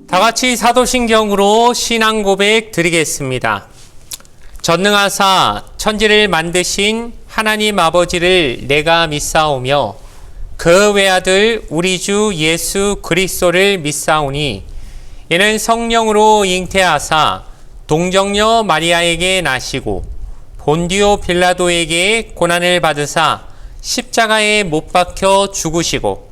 다같이 사도신경으로 신앙 고백 드리겠습니다. 전능하사 천지를 만드신 하나님 아버지를 내가 믿사오며 그 외아들 우리 주 예수 그리스도를 믿사오니 이는 성령으로 잉태하사 동정녀 마리아에게 나시고 본디오 빌라도에게 고난을 받으사 십자가에 못 박혀 죽으시고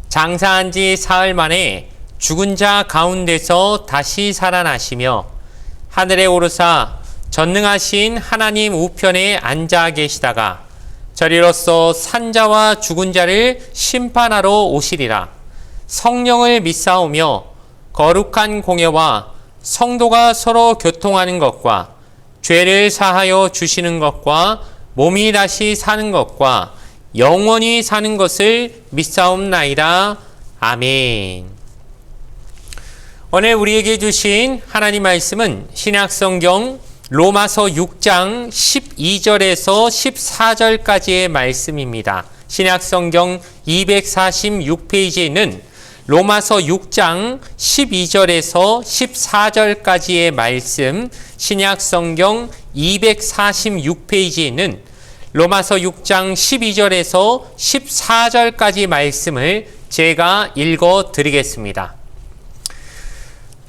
장사한 지 사흘 만에 죽은 자 가운데서 다시 살아나시며 하늘에 오르사 전능하신 하나님 우편에 앉아 계시다가 저리로서 산자와 죽은 자를 심판하러 오시리라. 성령을 믿사오며 거룩한 공예와 성도가 서로 교통하는 것과 죄를 사하여 주시는 것과 몸이 다시 사는 것과 영원히 사는 것을 믿사옵나이다. 아멘. 오늘 우리에게 주신 하나님 말씀은 신약성경 로마서 6장 12절에서 14절까지의 말씀입니다. 신약성경 246페이지에 있는 로마서 6장 12절에서 14절까지의 말씀, 신약성경 246페이지에 있는 로마서 6장 12절에서 14절까지 말씀을 제가 읽어 드리겠습니다.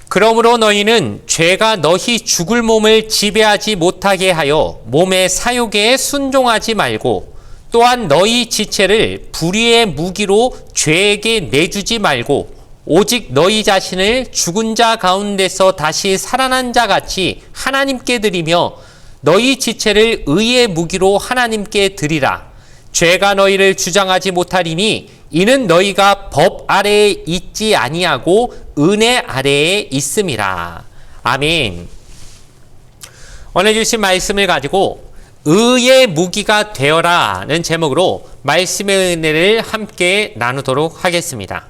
그러므로 너희는 죄가 너희 죽을 몸을 지배하지 못하게 하여 몸의 사욕에 순종하지 말고 또한 너희 지체를 불의의 무기로 죄에게 내주지 말고 오직 너희 자신을 죽은 자 가운데서 다시 살아난 자 같이 하나님께 드리며 너희 지체를 의의 무기로 하나님께 드리라. 죄가 너희를 주장하지 못하리니 이는 너희가 법 아래에 있지 아니하고 은혜 아래에 있음이라. 아멘. 오늘 주신 말씀을 가지고 의의 무기가 되어라는 제목으로 말씀의 은혜를 함께 나누도록 하겠습니다.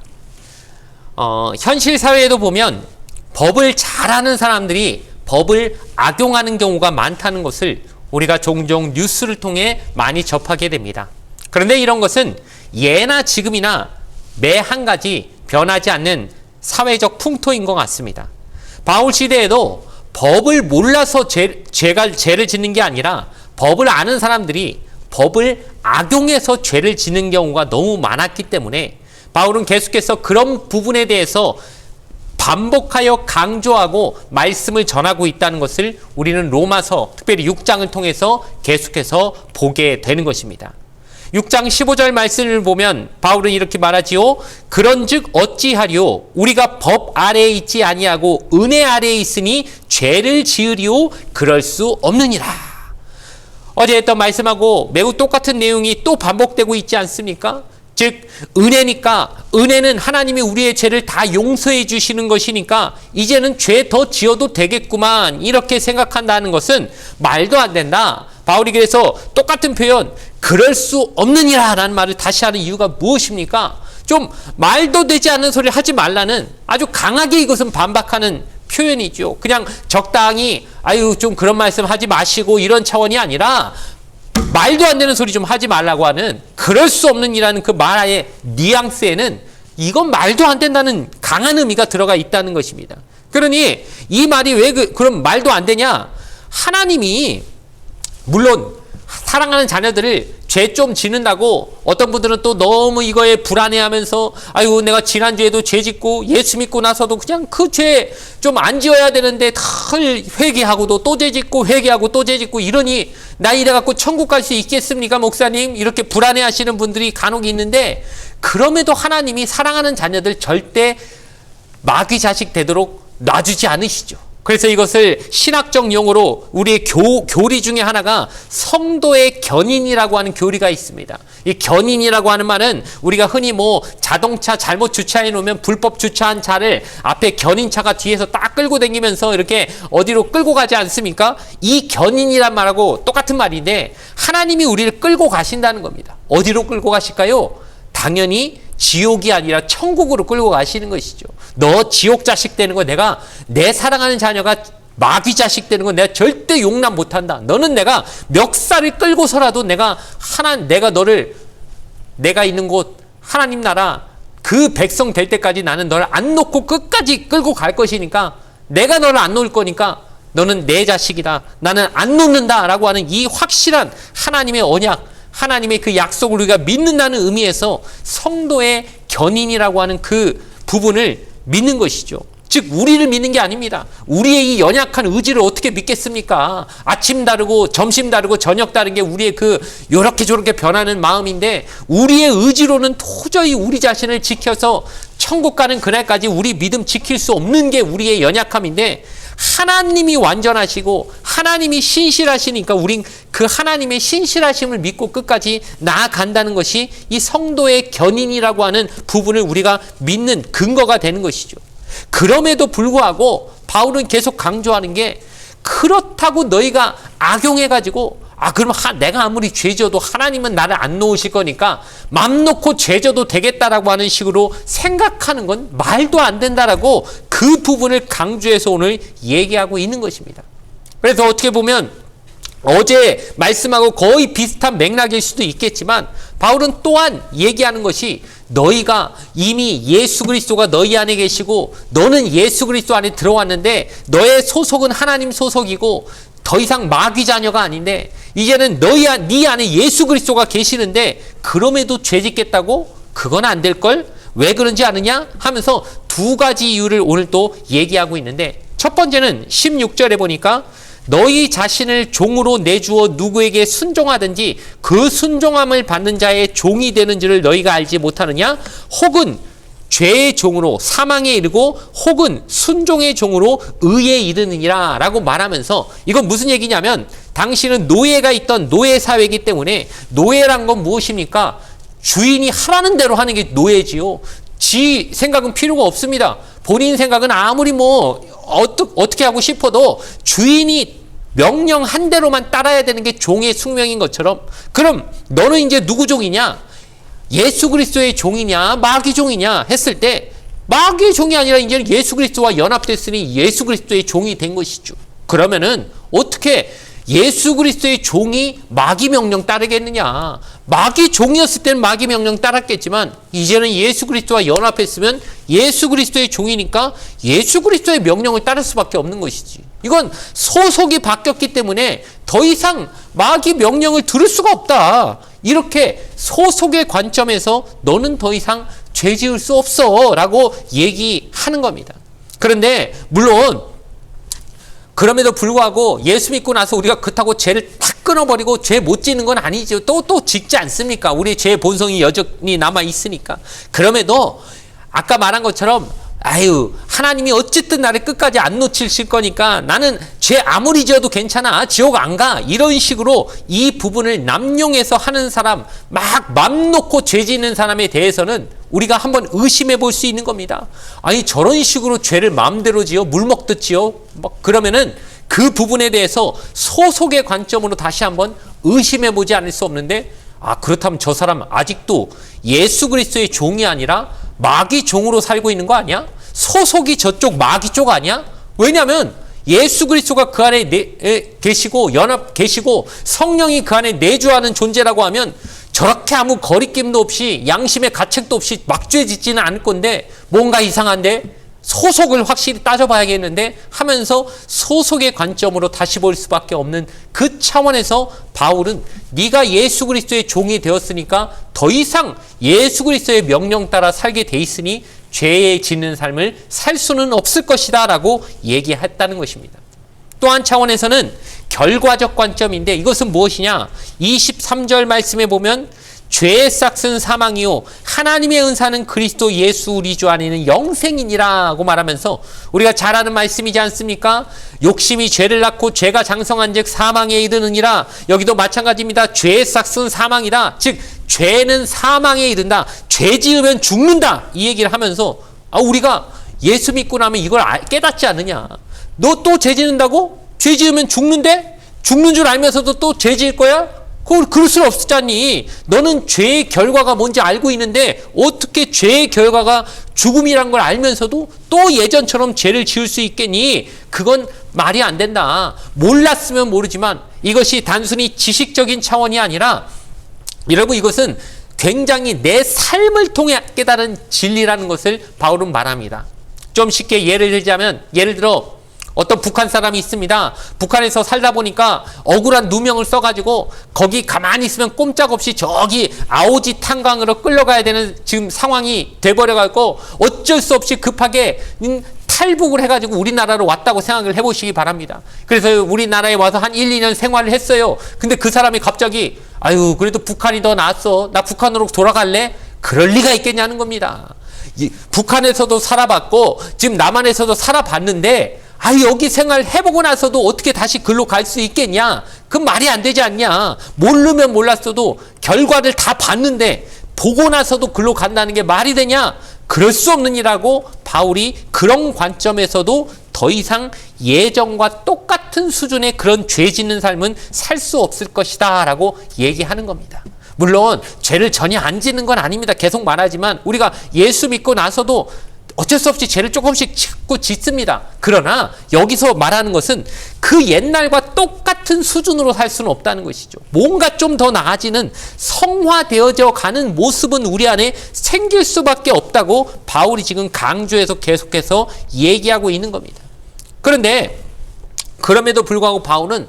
현실 사회에도 보면 법을 잘하는 사람들이 법을 악용하는 경우가 많다는 것을 우리가 종종 뉴스를 통해 많이 접하게 됩니다. 그런데 이런 것은 예나 지금이나 매 한 가지 변하지 않는 사회적 풍토인 것 같습니다. 바울 시대에도 법을 몰라서 죄를 짓는 게 아니라 법을 아는 사람들이 법을 악용해서 죄를 짓는 경우가 너무 많았기 때문에 바울은 계속해서 그런 부분에 대해서 반복하여 강조하고 말씀을 전하고 있다는 것을 우리는 로마서 특별히 6장을 통해서 계속해서 보게 되는 것입니다. 6장 15절 말씀을 보면 바울은 이렇게 말하지요. 그런즉 어찌하리요 우리가 법 아래에 있지 아니하고 은혜 아래에 있으니 죄를 지으리요 그럴 수 없느니라. 어제 했던 말씀하고 매우 똑같은 내용이 또 반복되고 있지 않습니까? 즉 은혜니까, 은혜는 하나님이 우리의 죄를 다 용서해 주시는 것이니까 이제는 죄 더 지어도 되겠구만 이렇게 생각한다는 것은 말도 안 된다. 바울이 그래서 똑같은 표현 그럴 수 없느니라 라는 말을 다시 하는 이유가 무엇입니까? 좀 말도 되지 않는 소리를 하지 말라는 아주 강하게 이것은 반박하는 표현이죠. 그냥 적당히 좀 그런 말씀 하지 마시고 이런 차원이 아니라 말도 안 되는 소리 좀 하지 말라고 하는 그럴 수 없는이라는 그 말의 뉘앙스에는 이건 말도 안 된다는 강한 의미가 들어가 있다는 것입니다. 그러니 이 말이 왜 그럼 말도 안 되냐? 하나님이 물론 사랑하는 자녀들을 죄 좀 짓는다고 어떤 분들은 또 너무 이거에 불안해하면서 내가 지난주에도 죄 짓고 예수 믿고 나서도 그냥 그 죄 좀 안 지어야 되는데 늘 회개하고도 또 죄 짓고 회개하고 또 죄 짓고 이러니 나 이래 갖고 천국 갈 수 있겠습니까 목사님? 이렇게 불안해하시는 분들이 간혹 있는데 그럼에도 하나님이 사랑하는 자녀들 절대 마귀 자식 되도록 놔주지 않으시죠. 그래서 이것을 신학적 용어로 우리의 교리 중에 하나가 성도의 견인이라고 하는 교리가 있습니다. 이 견인이라고 하는 말은 우리가 흔히 자동차 잘못 주차해 놓으면 불법 주차한 차를 앞에 견인차가 뒤에서 딱 끌고 다니면서 이렇게 어디로 끌고 가지 않습니까? 이 견인이란 말하고 똑같은 말인데 하나님이 우리를 끌고 가신다는 겁니다. 어디로 끌고 가실까요? 당연히 지옥이 아니라 천국으로 끌고 가시는 것이죠. 너 지옥 자식 되는 거 내가 내 사랑하는 자녀가 마귀 자식 되는 건 내가 절대 용납 못한다. 너는 내가 멱살을 끌고서라도 내가 너를 내가 있는 곳 하나님 나라 그 백성 될 때까지 나는 너를 안 놓고 끝까지 끌고 갈 것이니까 내가 너를 안 놓을 거니까 너는 내 자식이다. 나는 안 놓는다. 라고 하는 이 확실한 하나님의 언약, 하나님의 그 약속을 우리가 믿는다는 의미에서 성도의 견인이라고 하는 그 부분을 믿는 것이죠. 즉 우리를 믿는 게 아닙니다. 우리의 이 연약한 의지를 어떻게 믿겠습니까? 아침 다르고 점심 다르고 저녁 다른 게 우리의 그 요렇게 저렇게 변하는 마음인데 우리의 의지로는 도저히 우리 자신을 지켜서 천국 가는 그날까지 우리 믿음 지킬 수 없는 게 우리의 연약함인데 하나님이 완전하시고 하나님이 신실하시니까 우린 그 하나님의 신실하심을 믿고 끝까지 나아간다는 것이 이 성도의 견인이라고 하는 부분을 우리가 믿는 근거가 되는 것이죠. 그럼에도 불구하고 바울은 계속 강조하는 게 그렇다고 너희가 악용해가지고 그럼 내가 아무리 죄져도 하나님은 나를 안 놓으실 거니까 맘 놓고 죄져도 되겠다라고 하는 식으로 생각하는 건 말도 안 된다라고 그 부분을 강조해서 오늘 얘기하고 있는 것입니다. 그래서 어떻게 보면 어제 말씀하고 거의 비슷한 맥락일 수도 있겠지만 바울은 또한 얘기하는 것이 너희가 이미 예수 그리스도가 너희 안에 계시고 너는 예수 그리스도 안에 들어왔는데 너의 소속은 하나님 소속이고 더 이상 마귀 자녀가 아닌데 이제는 네 안에 예수 그리스도가 계시는데 그럼에도 죄 짓겠다고? 그건 안 될걸? 왜 그런지 아느냐? 하면서 두 가지 이유를 오늘 또 얘기하고 있는데 첫 번째는 16절에 보니까 너희 자신을 종으로 내주어 누구에게 순종하든지 그 순종함을 받는 자의 종이 되는 줄을 너희가 알지 못하느냐? 혹은 죄의 종으로 사망에 이르고 혹은 순종의 종으로 의에 이르느니라 라고 말하면서 이건 무슨 얘기냐면 당신은 노예가 있던 노예 사회이기 때문에 노예란 건 무엇입니까? 주인이 하라는 대로 하는 게 노예지요. 지 생각은 필요가 없습니다. 본인 생각은 아무리 어떻게 하고 싶어도 주인이 명령한 대로만 따라야 되는 게 종의 숙명인 것처럼 그럼 너는 이제 누구 종이냐? 예수 그리스도의 종이냐 마귀 종이냐 했을 때 마귀의 종이 아니라 이제는 예수 그리스도와 연합됐으니 예수 그리스도의 종이 된 것이죠. 그러면은 어떻게 예수 그리스도의 종이 마귀 명령 따르겠느냐? 마귀 종이었을 때는 마귀 명령 따랐겠지만 이제는 예수 그리스도와 연합했으면 예수 그리스도의 종이니까 예수 그리스도의 명령을 따를 수밖에 없는 것이지. 이건 소속이 바뀌었기 때문에 더 이상 마귀 명령을 들을 수가 없다. 이렇게 소속의 관점에서 너는 더 이상 죄 지을 수 없어 라고 얘기하는 겁니다. 그런데 물론 그럼에도 불구하고 예수 믿고 나서 우리가 그렇다고 죄를 탁 끊어버리고 죄 못 지는 건 아니죠. 또 짓지 않습니까? 우리의 죄의 본성이 여전히 남아있으니까. 그럼에도 아까 말한 것처럼 하나님이 어쨌든 나를 끝까지 안 놓치실 거니까 나는 죄 아무리 지어도 괜찮아. 지옥 안 가. 이런 식으로 이 부분을 남용해서 하는 사람, 막 맘 놓고 죄 지는 사람에 대해서는 우리가 한번 의심해 볼 수 있는 겁니다. 저런 식으로 죄를 마음대로 지어 물 먹듯 지어 그러면은 그 부분에 대해서 소속의 관점으로 다시 한번 의심해 보지 않을 수 없는데 그렇다면 저 사람 아직도 예수 그리스도의 종이 아니라 마귀 종으로 살고 있는 거 아니야? 소속이 저쪽 마귀 쪽 아니야? 왜냐하면 예수 그리스도가 그 안에 계시고 연합 계시고 성령이 그 안에 내주하는 존재라고 하면 저렇게 아무 거리낌도 없이 양심의 가책도 없이 막 죄 짓지는 않을 건데 뭔가 이상한데 소속을 확실히 따져봐야겠는데 하면서 소속의 관점으로 다시 볼 수밖에 없는 그 차원에서 바울은 네가 예수 그리스도의 종이 되었으니까 더 이상 예수 그리스도의 명령 따라 살게 돼 있으니 죄에 짓는 삶을 살 수는 없을 것이다 라고 얘기했다는 것입니다. 또 한 차원에서는 결과적 관점인데 이것은 무엇이냐? 23절 말씀에 보면 죄의 싹은 사망이요 하나님의 은사는 그리스도 예수 우리 주 안에는 영생이니라고 말하면서 우리가 잘 아는 말씀이지 않습니까? 욕심이 죄를 낳고 죄가 장성한 즉 사망에 이르느니라. 여기도 마찬가지입니다. 죄의 싹은 사망이다. 즉 죄는 사망에 이른다. 죄 지으면 죽는다. 이 얘기를 하면서 우리가 예수 믿고 나면 이걸 깨닫지 않느냐? 너 또 죄 지는다고? 죄 지으면 죽는데? 죽는 줄 알면서도 또 죄 지을 거야? 그럴 수 없잖니. 너는 죄의 결과가 뭔지 알고 있는데 어떻게 죄의 결과가 죽음이란 걸 알면서도 또 예전처럼 죄를 지을 수 있겠니? 그건 말이 안 된다. 몰랐으면 모르지만 이것이 단순히 지식적인 차원이 아니라 여러분 이것은 굉장히 내 삶을 통해 깨달은 진리라는 것을 바울은 말합니다. 좀 쉽게 예를 들자면, 예를 들어 어떤 북한 사람이 있습니다. 북한에서 살다 보니까 억울한 누명을 써가지고 거기 가만히 있으면 꼼짝없이 저기 아오지 탄광으로 끌려가야 되는 지금 상황이 돼버려가지고 어쩔 수 없이 급하게 탈북을 해가지고 우리나라로 왔다고 생각을 해보시기 바랍니다. 그래서 우리나라에 와서 한 1, 2년 생활을 했어요. 근데 그 사람이 갑자기 아유 그래도 북한이 더 낫어. 나 북한으로 돌아갈래? 그럴 리가 있겠냐는 겁니다. 북한에서도 살아봤고 지금 남한에서도 살아봤는데 여기 생활 해보고 나서도 어떻게 다시 글로 갈 수 있겠냐? 그건 말이 안 되지 않냐? 모르면 몰랐어도 결과를 다 봤는데 보고 나서도 글로 간다는 게 말이 되냐? 그럴 수 없는 일이라고 바울이 그런 관점에서도 더 이상 예전과 똑같은 수준의 그런 죄 짓는 삶은 살 수 없을 것이다 라고 얘기하는 겁니다. 물론 죄를 전혀 안 짓는 건 아닙니다. 계속 말하지만 우리가 예수 믿고 나서도 어쩔 수 없이 죄를 조금씩 짓습니다. 그러나 여기서 말하는 것은 그 옛날과 똑같은 수준으로 살 수는 없다는 것이죠. 뭔가 좀 더 나아지는 성화되어져 가는 모습은 우리 안에 생길 수밖에 없다고 바울이 지금 강조해서 계속해서 얘기하고 있는 겁니다. 그런데 그럼에도 불구하고 바울은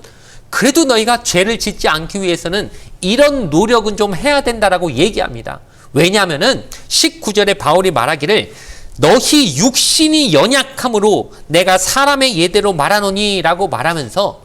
그래도 너희가 죄를 짓지 않기 위해서는 이런 노력은 좀 해야 된다라고 얘기합니다. 왜냐하면은 19절에 바울이 말하기를 너희 육신이 연약함으로 내가 사람의 예대로 말하노니 라고 말하면서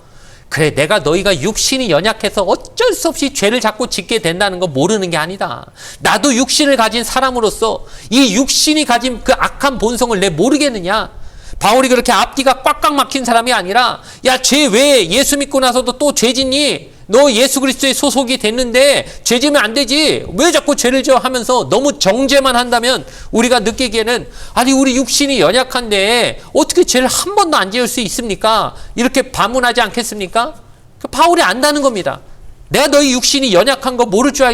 그래 내가 너희가 육신이 연약해서 어쩔 수 없이 죄를 자꾸 짓게 된다는 거 모르는 게 아니다. 나도 육신을 가진 사람으로서 이 육신이 가진 그 악한 본성을 내 모르겠느냐. 바울이 그렇게 앞뒤가 꽉꽉 막힌 사람이 아니라 야, 죄 왜 예수 믿고 나서도 또 죄 짓니? 너 예수 그리스도의 소속이 됐는데 죄 지면 안 되지. 왜 자꾸 죄를 져 하면서 너무 정죄만 한다면 우리가 느끼기에는 아니 우리 육신이 연약한데 어떻게 죄를 한 번도 안 지을 수 있습니까? 이렇게 반문하지 않겠습니까? 바울이 안다는 겁니다. 내가 너희 육신이 연약한 거 모를 줄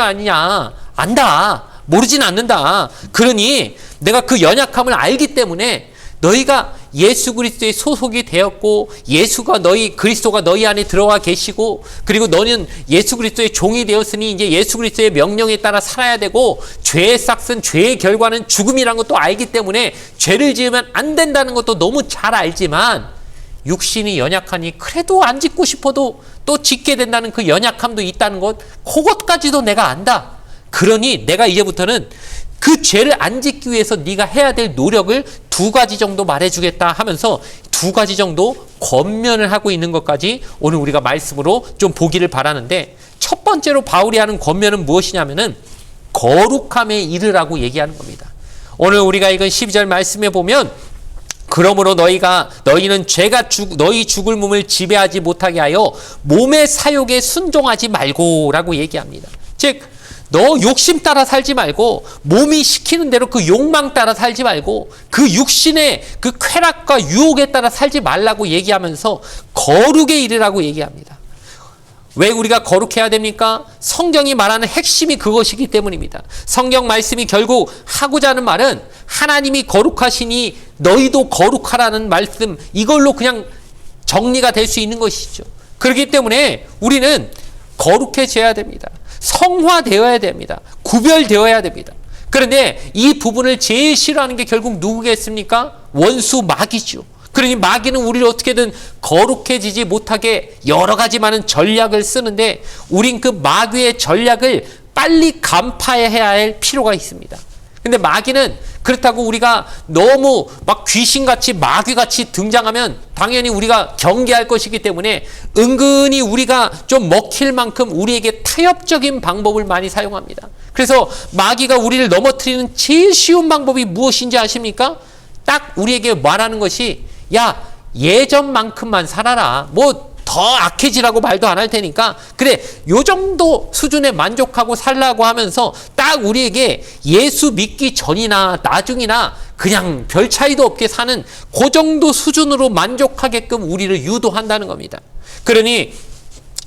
아니냐. 안다. 모르진 않는다. 그러니 내가 그 연약함을 알기 때문에 너희가 예수 그리스도의 소속이 되었고 그리스도가 너희 안에 들어와 계시고 그리고 너는 예수 그리스도의 종이 되었으니 이제 예수 그리스도의 명령에 따라 살아야 되고 죄의 싹은 죄의 결과는 죽음이라는 것도 알기 때문에 죄를 지으면 안 된다는 것도 너무 잘 알지만 육신이 연약하니 그래도 안 짓고 싶어도 또 짓게 된다는 그 연약함도 있다는 것 그것까지도 내가 안다. 그러니 내가 이제부터는 그 죄를 안 짓기 위해서 네가 해야 될 노력을 2가지 정도 말해주겠다 하면서 2가지 정도 권면을 하고 있는 것까지 오늘 우리가 말씀으로 좀 보기를 바라는데 첫 번째로 바울이 하는 권면은 무엇이냐면은 거룩함에 이르라고 얘기하는 겁니다. 오늘 우리가 읽은 12절 말씀에 보면 그러므로 너희는 너희 죽을 몸을 지배하지 못하게 하여 몸의 사욕에 순종하지 말고라고 얘기합니다. 즉 너 욕심 따라 살지 말고 몸이 시키는 대로 그 욕망 따라 살지 말고 그 육신의 그 쾌락과 유혹에 따라 살지 말라고 얘기하면서 거룩에 이르라고 얘기합니다. 왜 우리가 거룩해야 됩니까? 성경이 말하는 핵심이 그것이기 때문입니다. 성경 말씀이 결국 하고자 하는 말은 하나님이 거룩하시니 너희도 거룩하라는 말씀 이걸로 그냥 정리가 될 수 있는 것이죠. 그렇기 때문에 우리는 거룩해져야 됩니다. 성화되어야 됩니다. 구별되어야 됩니다. 그런데 이 부분을 제일 싫어하는 게 결국 누구겠습니까? 원수 마귀죠. 그러니 마귀는 우리를 어떻게든 거룩해지지 못하게 여러 가지 많은 전략을 쓰는데 우린 그 마귀의 전략을 빨리 간파해야 할 필요가 있습니다. 근데 마귀는 그렇다고 우리가 너무 막 귀신같이 마귀같이 등장하면 당연히 우리가 경계할 것이기 때문에 은근히 우리가 좀 먹힐 만큼 우리에게 타협적인 방법을 많이 사용합니다. 그래서 마귀가 우리를 넘어뜨리는 제일 쉬운 방법이 무엇인지 아십니까? 딱 우리에게 말하는 것이 야 예전만큼만 살아라. 뭐 더 악해지라고 말도 안 할 테니까 그래 요 정도 수준에 만족하고 살라고 하면서 딱 우리에게 예수 믿기 전이나 나중이나 그냥 별 차이도 없게 사는 그 정도 수준으로 만족하게끔 우리를 유도한다는 겁니다. 그러니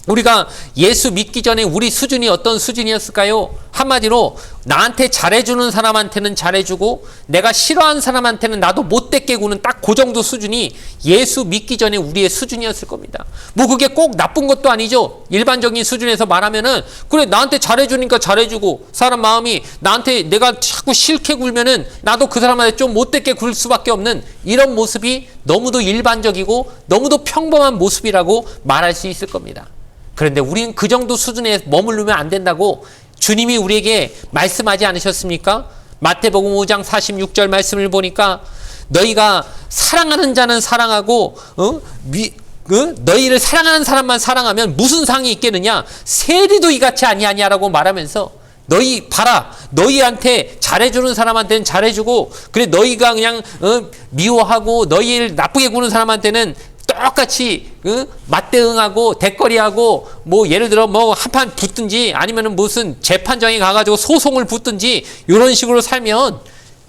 우리가 예수 믿기 전에 우리 수준이 어떤 수준이었을까요? 한마디로 나한테 잘해주는 사람한테는 잘해주고 내가 싫어하는 사람한테는 나도 못되게 구는 딱 그 정도 수준이 예수 믿기 전에 우리의 수준이었을 겁니다. 뭐 그게 꼭 나쁜 것도 아니죠. 일반적인 수준에서 말하면은 그래 나한테 잘해주니까 잘해주고 사람 마음이 나한테 내가 자꾸 싫게 굴면은 나도 그 사람한테 좀 못되게 굴 수밖에 없는 이런 모습이 너무도 일반적이고 너무도 평범한 모습이라고 말할 수 있을 겁니다. 그런데 우리는 그 정도 수준에 머무르면 안 된다고 주님이 우리에게 말씀하지 않으셨습니까? 마태복음 5장 46절 말씀을 보니까 너희가 사랑하는 자는 사랑하고 너희를 사랑하는 사람만 사랑하면 무슨 상이 있겠느냐? 세리도 이같이 아니하냐라고 말하면서 너희 봐라 너희한테 잘해주는 사람한테는 잘해주고 그래 너희가 그냥 미워하고 너희를 나쁘게 구는 사람한테는 똑같이 맞대응하고 대거리하고 뭐 예를 들어 뭐 한판 붙든지 아니면은 무슨 재판정에 가가지고 소송을 붙든지 이런 식으로 살면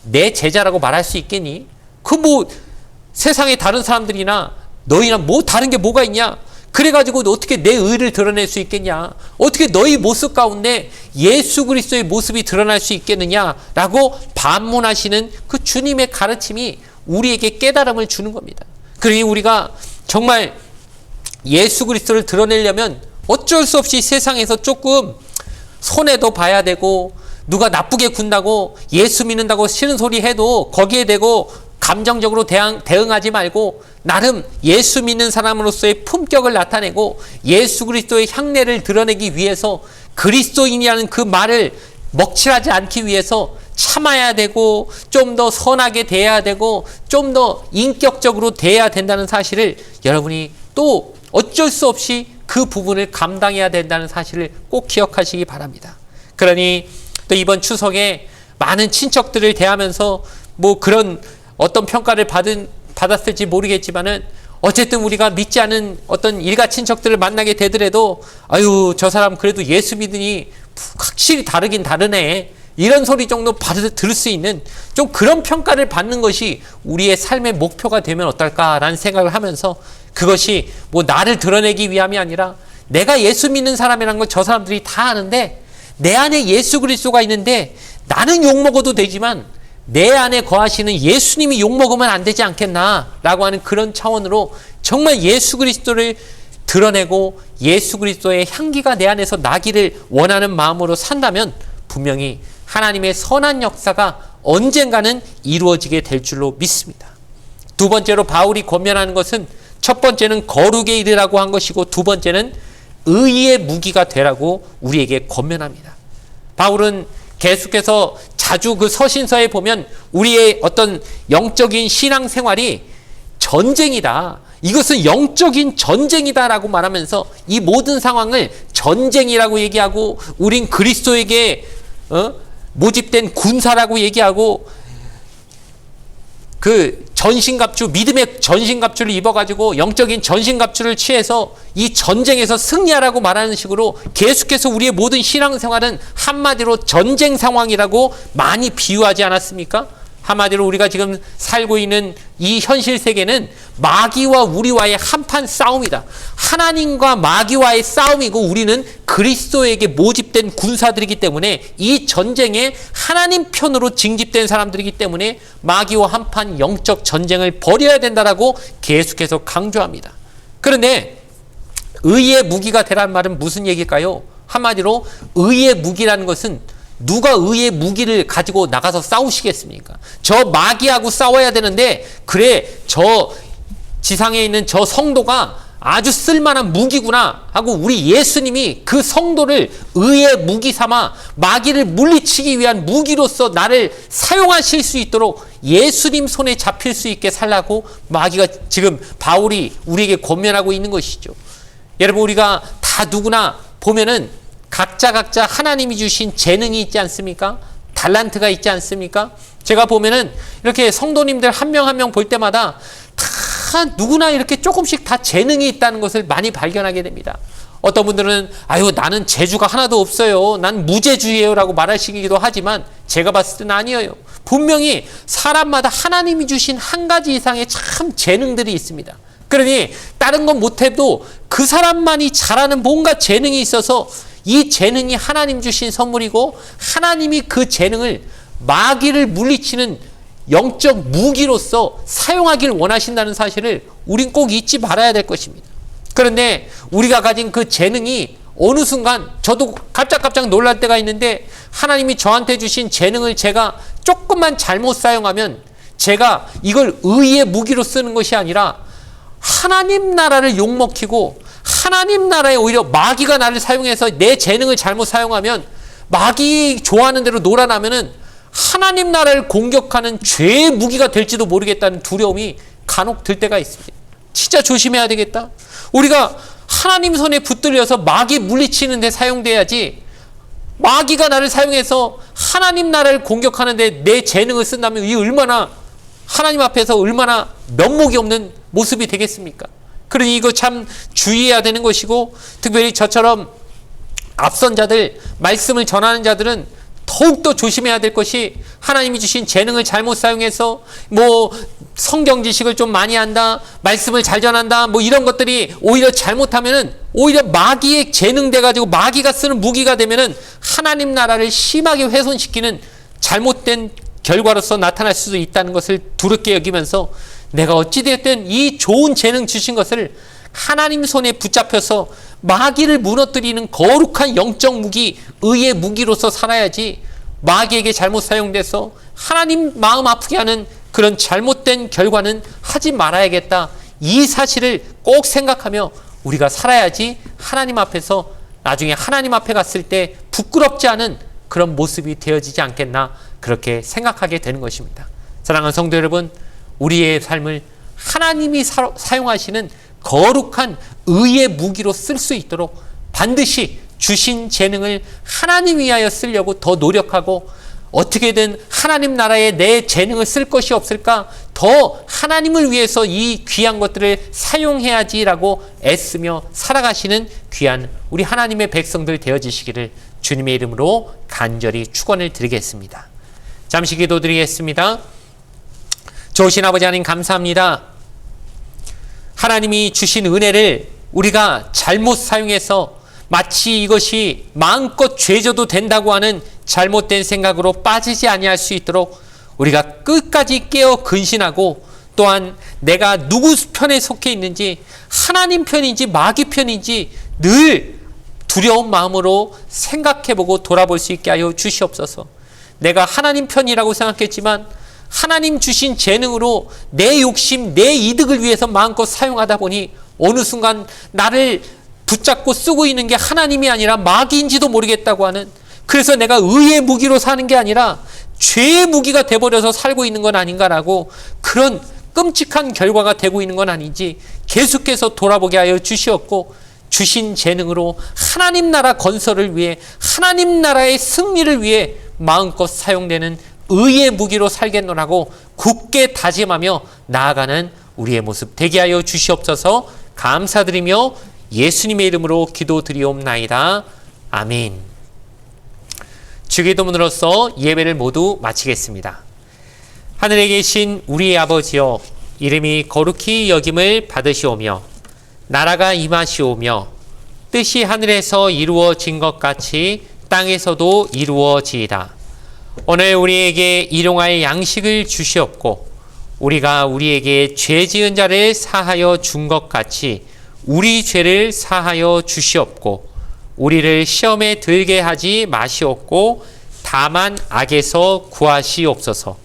내 제자라고 말할 수 있겠니? 그 뭐 세상에 다른 사람들이나 너희나 뭐 다른 게 뭐가 있냐? 그래가지고 어떻게 내 의를 드러낼 수 있겠냐? 어떻게 너희 모습 가운데 예수 그리스도의 모습이 드러날 수 있겠느냐라고 반문하시는 그 주님의 가르침이 우리에게 깨달음을 주는 겁니다. 그러니 우리가 정말 예수 그리스도를 드러내려면 어쩔 수 없이 세상에서 조금 손해도 봐야 되고 누가 나쁘게 군다고 예수 믿는다고 싫은 소리 해도 거기에 대고 감정적으로 대응하지 말고 나름 예수 믿는 사람으로서의 품격을 나타내고 예수 그리스도의 향례를 드러내기 위해서 그리스도인이라는 그 말을 먹칠하지 않기 위해서 참아야 되고 좀 더 선하게 대해야 되고 좀 더 인격적으로 대해야 된다는 사실을 여러분이 또 어쩔 수 없이 그 부분을 감당해야 된다는 사실을 꼭 기억하시기 바랍니다. 그러니 또 이번 추석에 많은 친척들을 대하면서 뭐 그런 어떤 평가를 받았을지 모르겠지만은 어쨌든 우리가 믿지 않은 어떤 일가 친척들을 만나게 되더라도 아유 저 사람 그래도 예수 믿으니 확실히 다르긴 다르네 이런 소리 정도 들을 수 있는 좀 그런 평가를 받는 것이 우리의 삶의 목표가 되면 어떨까라는 생각을 하면서 그것이 뭐 나를 드러내기 위함이 아니라 내가 예수 믿는 사람이라는 걸 저 사람들이 다 아는데 내 안에 예수 그리스도가 있는데 나는 욕먹어도 되지만 내 안에 거하시는 예수님이 욕먹으면 안 되지 않겠나라고 하는 그런 차원으로 정말 예수 그리스도를 드러내고 예수 그리스도의 향기가 내 안에서 나기를 원하는 마음으로 산다면 분명히 하나님의 선한 역사가 언젠가는 이루어지게 될 줄로 믿습니다. 두 번째로 바울이 권면하는 것은 첫 번째는 거룩에 이르라고 한 것이고 두 번째는 의의 무기가 되라고 우리에게 권면합니다. 바울은 계속해서 자주 그 서신서에 보면 우리의 어떤 영적인 신앙생활이 전쟁이다. 이것은 영적인 전쟁이다라고 말하면서 이 모든 상황을 전쟁이라고 얘기하고 우린 그리스도에게 모집된 군사라고 얘기하고 그 전신갑주 믿음의 전신갑주를 입어가지고 영적인 전신갑주를 취해서 이 전쟁에서 승리하라고 말하는 식으로 계속해서 우리의 모든 신앙생활은 한마디로 전쟁 상황이라고 많이 비유하지 않았습니까? 한마디로 우리가 지금 살고 있는 이 현실 세계는 마귀와 우리와의 한판 싸움이다. 하나님과 마귀와의 싸움이고 우리는 그리스도에게 모집된 군사들이기 때문에 이 전쟁에 하나님 편으로 징집된 사람들이기 때문에 마귀와 한판 영적 전쟁을 벌여야 된다라고 계속해서 강조합니다. 그런데 의의 무기가 되라는 말은 무슨 얘기일까요? 한마디로 의의 무기라는 것은 누가 의의 무기를 가지고 나가서 싸우시겠습니까? 저 마귀하고 싸워야 되는데 그래 저 지상에 있는 저 성도가 아주 쓸만한 무기구나 하고 우리 예수님이 그 성도를 의의 무기 삼아 마귀를 물리치기 위한 무기로서 나를 사용하실 수 있도록 예수님 손에 잡힐 수 있게 살라고 마귀가 지금 바울이 우리에게 권면하고 있는 것이죠. 여러분 우리가 다 누구나 보면은 각자 하나님이 주신 재능이 있지 않습니까? 달란트가 있지 않습니까? 제가 보면은 이렇게 성도님들 한 명 한 명 볼 때마다 다 누구나 이렇게 조금씩 다 재능이 있다는 것을 많이 발견하게 됩니다. 어떤 분들은 아유 나는 재주가 하나도 없어요. 난 무재주예요 라고 말하시기도 하지만 제가 봤을 때는 아니에요. 분명히 사람마다 하나님이 주신 한 가지 이상의 참 재능들이 있습니다. 그러니 다른 건 못해도 그 사람만이 잘하는 뭔가 재능이 있어서 이 재능이 하나님 주신 선물이고 하나님이 그 재능을 마귀를 물리치는 영적 무기로서 사용하길 원하신다는 사실을 우린 꼭 잊지 말아야 될 것입니다. 그런데 우리가 가진 그 재능이 어느 순간 저도 깜짝깜짝 놀랄 때가 있는데 하나님이 저한테 주신 재능을 제가 조금만 잘못 사용하면 제가 이걸 의의 무기로 쓰는 것이 아니라 하나님 나라를 욕먹히고 하나님 나라에 오히려 마귀가 나를 사용해서 내 재능을 잘못 사용하면 마귀 좋아하는 대로 놀아나면은 하나님 나라를 공격하는 죄의 무기가 될지도 모르겠다는 두려움이 간혹 들 때가 있습니다. 진짜 조심해야 되겠다. 우리가 하나님 손에 붙들려서 마귀 물리치는 데 사용돼야지 마귀가 나를 사용해서 하나님 나라를 공격하는 데 내 재능을 쓴다면 이 얼마나 하나님 앞에서 얼마나 면목이 없는 모습이 되겠습니까? 그러니 이거 참 주의해야 되는 것이고 특별히 저처럼 앞선 자들, 말씀을 전하는 자들은 더욱더 조심해야 될 것이 하나님이 주신 재능을 잘못 사용해서 뭐 성경 지식을 좀 많이 한다, 말씀을 잘 전한다, 뭐 이런 것들이 오히려 잘못하면은 오히려 마귀의 재능 돼가지고 마귀가 쓰는 무기가 되면은 하나님 나라를 심하게 훼손시키는 잘못된 결과로서 나타날 수도 있다는 것을 두렵게 여기면서 내가 어찌되었든 이 좋은 재능 주신 것을 하나님 손에 붙잡혀서 마귀를 무너뜨리는 거룩한 영적 무기, 의의 무기로서 살아야지 마귀에게 잘못 사용돼서 하나님 마음 아프게 하는 그런 잘못된 결과는 하지 말아야겠다. 이 사실을 꼭 생각하며 우리가 살아야지 하나님 앞에서 나중에 하나님 앞에 갔을 때 부끄럽지 않은 그런 모습이 되어지지 않겠나 그렇게 생각하게 되는 것입니다. 사랑하는 성도 여러분, 우리의 삶을 하나님이 사용하시는 거룩한 의의 무기로 쓸 수 있도록 반드시 주신 재능을 하나님 위하여 쓰려고 더 노력하고 어떻게든 하나님 나라에 내 재능을 쓸 것이 없을까 더 하나님을 위해서 이 귀한 것들을 사용해야지라고 애쓰며 살아가시는 귀한 우리 하나님의 백성들 되어지시기를 주님의 이름으로 간절히 축원을 드리겠습니다. 잠시 기도드리겠습니다. 좋으신 아버지 하나님 감사합니다. 하나님이 주신 은혜를 우리가 잘못 사용해서 마치 이것이 마음껏 죄져도 된다고 하는 잘못된 생각으로 빠지지 아니할 수 있도록 우리가 끝까지 깨어 근신하고 또한 내가 누구 편에 속해 있는지 하나님 편인지 마귀 편인지 늘 두려운 마음으로 생각해보고 돌아볼 수 있게 하여 주시옵소서. 내가 하나님 편이라고 생각했지만 하나님 주신 재능으로 내 욕심, 내 이득을 위해서 마음껏 사용하다 보니 어느 순간 나를 붙잡고 쓰고 있는 게 하나님이 아니라 마귀인지도 모르겠다고 하는, 그래서 내가 의의 무기로 사는 게 아니라 죄의 무기가 돼버려서 살고 있는 건 아닌가라고 그런 끔찍한 결과가 되고 있는 건 아닌지 계속해서 돌아보게 하여 주시었고 주신 재능으로 하나님 나라 건설을 위해 하나님 나라의 승리를 위해 마음껏 사용되는 의의 무기로 살겠노라고 굳게 다짐하며 나아가는 우리의 모습 되게 하여 주시옵소서. 감사드리며 예수님의 이름으로 기도드리옵나이다. 아멘. 주기도문으로서 예배를 모두 마치겠습니다. 하늘에 계신 우리의 아버지여, 이름이 거룩히 여김을 받으시오며 나라가 임하시오며 뜻이 하늘에서 이루어진 것 같이 땅에서도 이루어지이다. 오늘 우리에게 일용할 양식을 주시옵고 우리가 우리에게 죄 지은 자를 사하여 준 것 같이 우리 죄를 사하여 주시옵고 우리를 시험에 들게 하지 마시옵고 다만 악에서 구하시옵소서.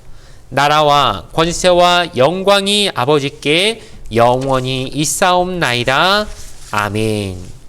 나라와 권세와 영광이 아버지께 영원히 있사옵나이다. 아멘.